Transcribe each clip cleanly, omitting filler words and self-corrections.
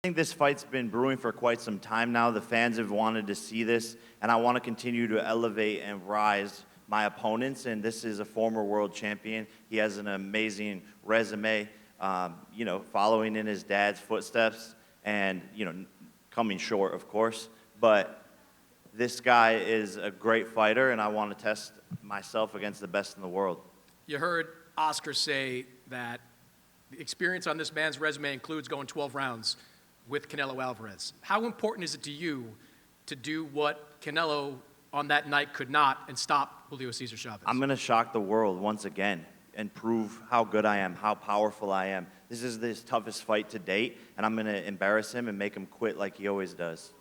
I think this fight's been brewing for quite some time now. The fans have wanted to see this, and I want to continue to elevate and rise my opponents. And this is a former world champion. He has an amazing resume, following in his dad's footsteps and, coming short, of course. But this guy is a great fighter, and I want to test myself against the best in the world. You heard Oscar say that the experience on this man's resume includes going 12 rounds with Canelo Alvarez. How important is it to you to do what Canelo on that night could not and stop Julio Cesar Chavez? I'm going to shock the world once again and prove how good I am, how powerful I am. This is his toughest fight to date, and I'm going to embarrass him and make him quit like he always does.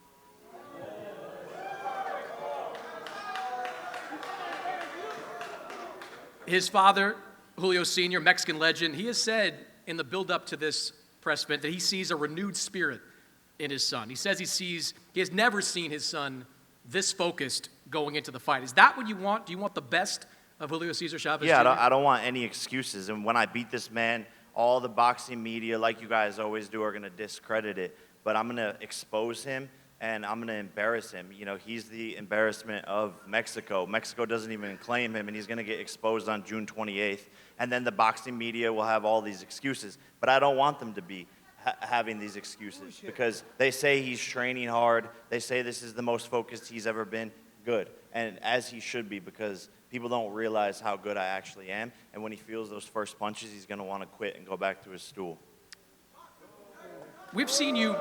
His father, Julio Sr., Mexican legend, he has said in the build-up to this press event that he sees a renewed spirit in his son. He says he has never seen his son this focused going into the fight. Is that what you want? Do you want the best of Julio Cesar Chavez Jr.? Yeah, I don't want any excuses. And when I beat this man, all the boxing media, like you guys always do, are going to discredit it. But I'm going to expose him, and I'm going to embarrass him. He's the embarrassment of Mexico. Mexico doesn't even claim him, and he's going to get exposed on June 28th. And then the boxing media will have all these excuses. But I don't want them to be having these excuses because they say he's training hard. They say this is the most focused he's ever been. Good. And as he should be, because people don't realize how good I actually am. And when he feels those first punches, he's going to want to quit and go back to his stool. We've seen you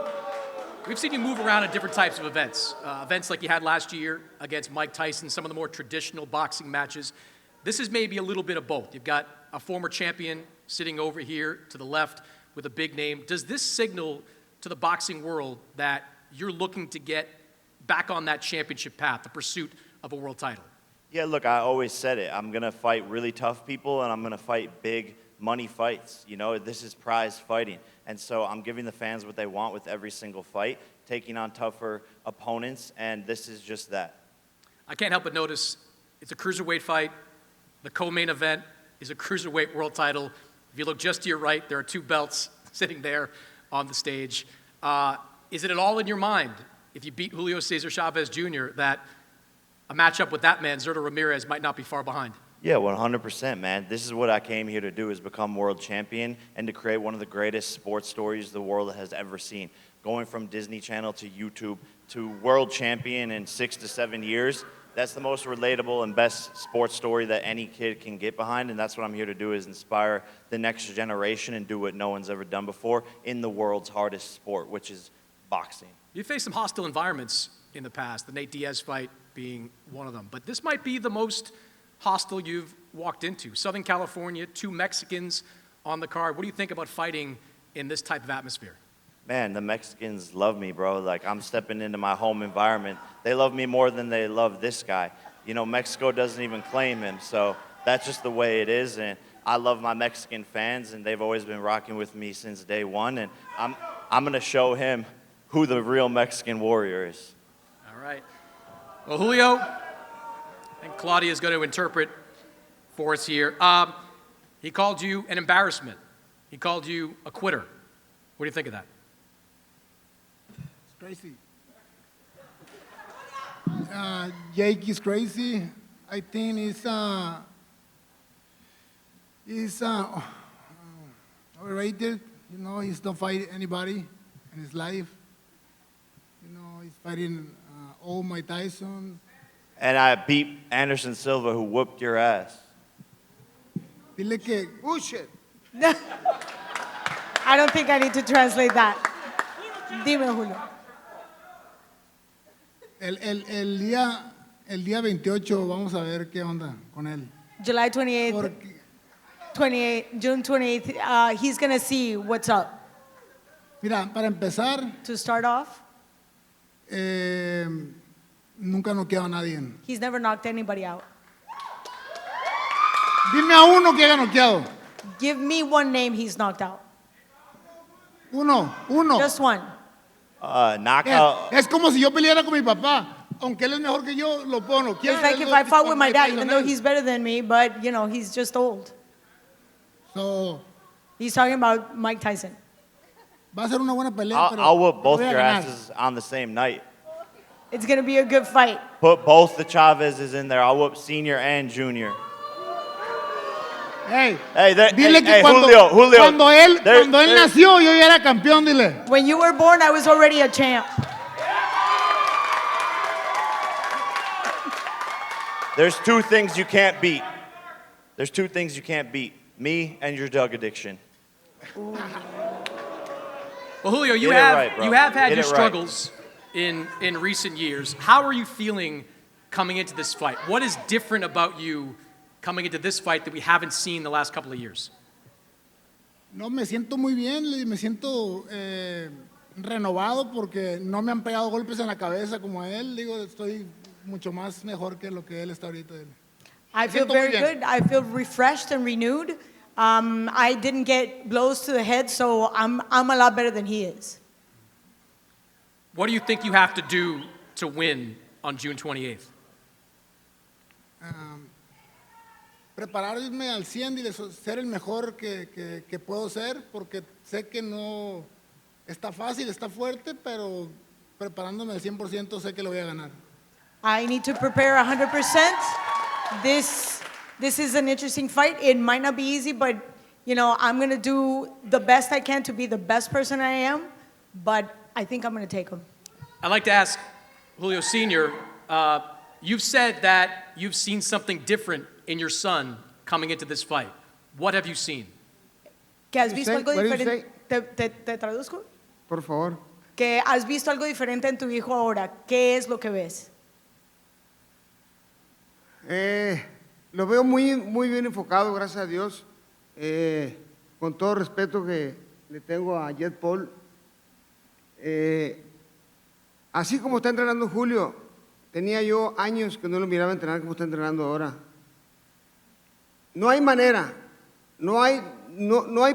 move around at different types of events. Events like you had last year against Mike Tyson, some of the more traditional boxing matches. This is maybe a little bit of both. You've got a former champion sitting over here to the left with a big name. Does this signal to the boxing world that you're looking to get back on that championship path, the pursuit of a world title? Yeah, look, I always said it. I'm going to fight really tough people, and I'm going to fight big money fights. This is prize fighting. And so I'm giving the fans what they want with every single fight, taking on tougher opponents, and this is just that. I can't help but notice it's a cruiserweight fight. The co-main event is a cruiserweight world title. If you look just to your right, there are two belts sitting there on the stage. Is it at all in your mind, if you beat Julio Cesar Chavez Jr., that a matchup with that man, Zurdo Ramirez, might not be far behind? Yeah, 100%, man. This is what I came here to do, is become world champion and to create one of the greatest sports stories the world has ever seen. Going from Disney Channel to YouTube to world champion in 6 to 7 years, that's the most relatable and best sports story that any kid can get behind, and that's what I'm here to do, is inspire the next generation and do what no one's ever done before in the world's hardest sport, which is boxing. You faced some hostile environments in the past, the Nate Diaz fight being one of them, but this might be the most hostile you've walked into. Southern California, 2 Mexicans on the card. What do you think about fighting in this type of atmosphere? Man, the Mexicans love me, bro. Like, I'm stepping into my home environment. They love me more than they love this guy. Mexico doesn't even claim him, so that's just the way it is. And I love my Mexican fans, and they've always been rocking with me since day one. And I'm going to show him who the real Mexican warrior is. All right. Well, Julio, and Claudia is going to interpret for us here. He called you an embarrassment. He called you a quitter. What do you think of that? It's crazy. Jake is crazy. I think he's overrated. He's don't fight anybody in his life. He's fighting old Mike Tyson. And I beat Anderson Silva, who whooped your ass. Dile que Bullshit. I don't think I need to translate that. Dime, Julio. el día 28 vamos a ver qué onda con él. July 28th, Porque, June 28th, he's going to see what's up. mira, para empezar, To start off, nunca ha noqueado a nadie. he's never knocked anybody out. Dime a uno que haya noqueado. Give me one name he's knocked out. Uno. Just one. Knockout. Es como si yo peleara con mi papá. Aunque él es mejor que yo, lo puedo noquear. It's like if I fought with my dad, even though he's better than me, but, he's just old. So, He's talking about Mike Tyson. Va a ser una buena pelea, pero I'll whoop both voy a your ganar. asses on the same night. It's going to be a good fight. Put both the Chavezes in there. I'll whoop Senior and Junior. Hey, Hey, dile que hey, cuando, Julio. cuando él There- nació, yo ya era campeón, dile. When you were born, I was already a champ. There's two things you can't beat. There's two things you can't beat. Me and your drug addiction. Well, Julio, you Get it have right, bro. you have had Get your it right. struggles in recent years. How are you feeling coming into this fight? What is different about you coming into this fight that we haven't seen the last couple of years? No, me siento muy bien, me siento renovado porque no me han pegado golpes en la cabeza como a él. Digo, estoy mucho más mejor que lo que él está ahorita. I feel siento muy very bien. good. I feel refreshed and renewed. I didn't get blows to the head, so I'm a lot better than he is. What do you think you have to do to win on June 28th? Prepararme al 100 y ser el mejor que puedo ser, porque sé que no está fácil, está fuerte, pero preparándome al 100% sé que lo voy a ganar. I need to prepare 100%. This is an interesting fight. It might not be easy, but you know, I'm going to do the best I can to be the best person I am, but I think I'm going to take him. I'd like to ask Julio Sr., you've said that you've seen something different in your son coming into this fight. What have you seen? ¿Que has visto algo What did you diferente? ¿Te traduzco? Por favor. Que has visto algo diferente en tu hijo ahora. ¿Qué es lo que ves? Lo veo muy bien enfocado, gracias a Dios. Con todo respeto que le tengo a Jet Paul. Así como está entrenando Julio, tenía yo años que no lo miraba entrenar como está entrenando ahora. No hay manera, no hay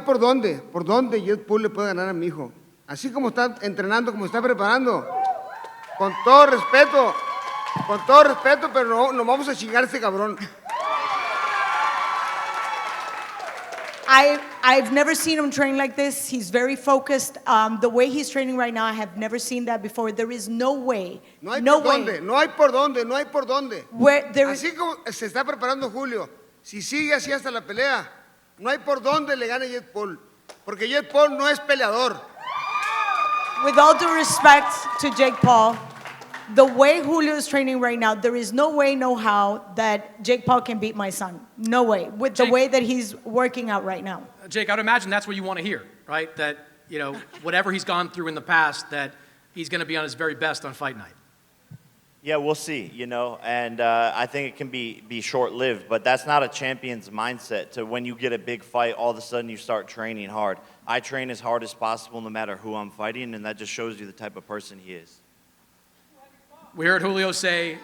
por dónde Jet Paul le puede ganar a mi hijo. Así como está entrenando, como está preparando, con todo respeto, pero no vamos a chingar a este cabrón. I've never seen him train like this. He's very focused. The way he's training right now, I have never seen that before. There is no way. No hay por dónde. Where there is, Así como se está preparando Julio, si sigue así hasta la pelea, no hay por dónde le gane Jet Paul, porque Jet Paul no es peleador. with all due respect to Jake Paul, the way Julio is training right now, there is no way, no how that Jake Paul can beat my son. No way. With the Jake- way that he's working out right now. Jake, I would imagine that's what you want to hear, right? That, you know, whatever he's gone through in the past, that he's going to be on his very best on fight night. Yeah, we'll see, you know, and I think it can be short-lived, but that's not a champion's mindset to when you get a big fight, all of a sudden you start training hard. I train as hard as possible no matter who I'm fighting, and that just shows you the type of person he is. We heard Julio say,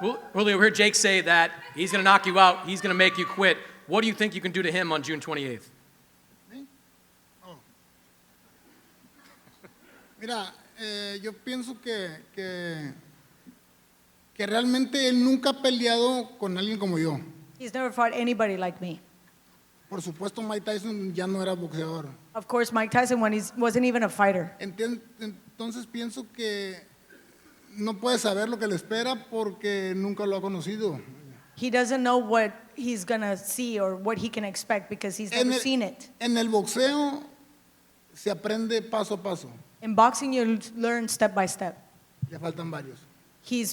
we heard Jake say that he's going to knock you out, he's going to make you quit. What do you think you can do to him on June 28th? Mira, yo pienso que realmente él nunca ha peleado con alguien como yo. He's never fought anybody like me. Por supuesto, Mike Tyson ya no era boxeador. Of course, Mike Tyson wasn't even a fighter. Entonces pienso que no puede saber lo que le espera porque nunca lo ha conocido. He doesn't know what he's going to see or what he can expect because he's never seen it. En el boxeo se aprende paso a paso. In boxing, you learn step by step. Le faltan varios. He's